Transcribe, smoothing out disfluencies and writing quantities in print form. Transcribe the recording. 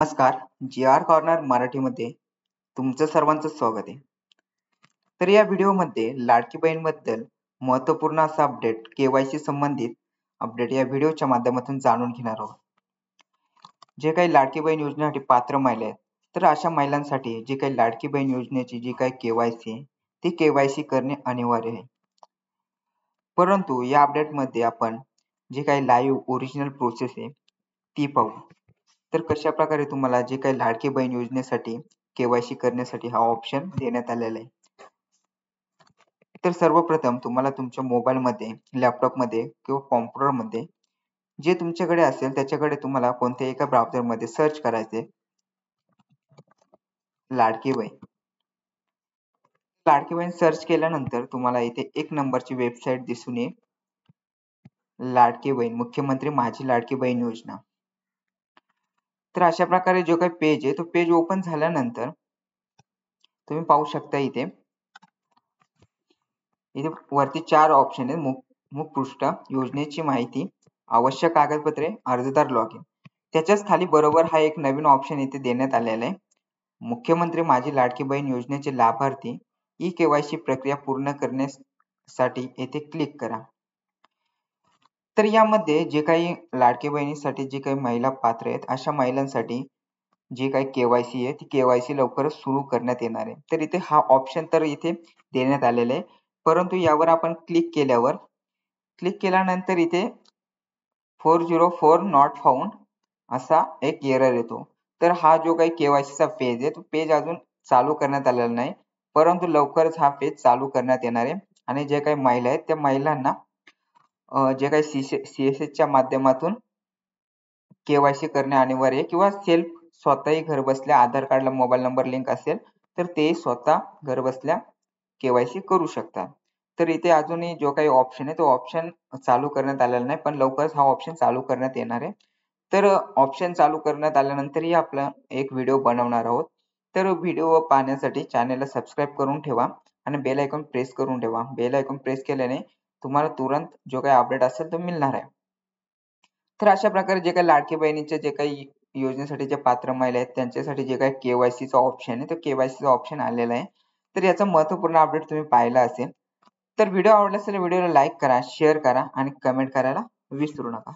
नमस्कार. जी R corner मराठीमध्ये तुमचं सर्वांचं स्वागत आहे. तर या व्हिडिओमध्ये लाडकी बहीणबद्दल महत्त्वपूर्ण असा अपडेट केवायसी संबंधित अपडेट या व्हिडिओच्या माध्यमातून जाणून घेणार आहोत. जे काही लाडकी बहीण योजनेसाठी पात्र महिला आहेत, तर अशा महिलांसाठी जी काही लाडकी बहीण योजनेची जी काही केवायसी आहे, ती केवायसी करणे अनिवार्य आहे. परंतु या अपडेटमध्ये आपण जी काही लाईव्ह ओरिजिनल प्रोसेस आहे ती पाहू. तर कशा प्रकारे तुम्हाला जे काही लाडकी बहीण योजनेसाठी केवायसी करण्यासाठी हा ऑप्शन देण्यात आलेला आहे. तर सर्वप्रथम तुम्हाला तुमच्या मोबाईलमध्ये, लॅपटॉपमध्ये किंवा कॉम्प्युटरमध्ये जे तुमच्याकडे असेल त्याच्याकडे तुम्हाला कोणत्याही एका ब्राउझरमध्ये सर्च करायचे लाडकी बहीण. लाडकी बहीण सर्च केल्यानंतर तुम्हाला इथे एक नंबरची वेबसाईट दिसून येईल. लाडकी बहीण मुख्यमंत्री माझी लाडकी बहीण योजना. तर अशा प्रकारे जो काही पेज आहे तो पेज ओपन झाल्यानंतर तुम्ही पाहू शकता इथे वरती 4 ऑप्शन आहेत. मुखपृष्ठ, योजनेची माहिती, आवश्यक कागदपत्रे, अर्जदार लॉगिन. त्याच्याच खाली बरोबर हा एक नवीन ऑप्शन इथे देण्यात आलेला आहे. मुख्यमंत्री माझी लाडकी बहीण योजनेचे लाभार्थी ई केवायसी प्रक्रिया पूर्ण करण्यासाठी येथे क्लिक करा. तर यामध्ये जे काही लाडकी बहिणीसाठी जे काही महिला पात्र आहेत अशा महिलांसाठी जी काही केवायसी आहे ती केवायसी लवकरच सुरू करण्यात येणार आहे. तर इथे हा ऑप्शन तर इथे देण्यात आलेला आहे. परंतु यावर आपण क्लिक केल्यानंतर इथे 404 नॉट फाउंड असा एक एरर येतो. तर हा जो काही केवायसीचा पेज आहे तो पेज अजून चालू करण्यात आलेला नाही. परंतु लवकरच हा पेज चालू करण्यात येणार आहे आणि जे काही महिला आहेत त्या महिलांना जे काही CSSच्या माध्यमातून केवायसी करणे अनिवार्य आहे किंवा स्वतःही घर बसल्या आधार कार्डला मोबाईल नंबर लिंक असेल तर ते स्वतः घर बसल्या केवायसी करू शकतात. तर इथे अजूनही जो काही ऑप्शन आहे तो ऑप्शन चालू करण्यात आलेला नाही, पण लवकरच हा ऑप्शन चालू करण्यात येणार आहे. तर ऑप्शन चालू करण्यात आल्यानंतरही आपला एक व्हिडिओ बनवणार आहोत. तर व्हिडिओ पाहण्यासाठी चॅनलला सबस्क्राईब करून ठेवा आणि बेल आयकॉन प्रेस करून ठेवा. बेल आयकॉन प्रेस केल्याने तुम्हाला तुरंत जो काही अपडेट असेल तो मिळणार आहे. तर अशा प्रकारे जे काही लाडकी बहिणीचे जे काही योजनेसाठी जे पात्र महिला आहेत त्यांच्यासाठी जे काही केवायसीचा ऑप्शन आहे तो केवायसीचा ऑप्शन आलेला आहे. तर याचा महत्त्वपूर्ण अपडेट तुम्ही पाहिला असेल. तर व्हिडिओ आवडला असेल व्हिडिओला लाईक करा, शेअर करा आणि कमेंट करायला विसरू नका.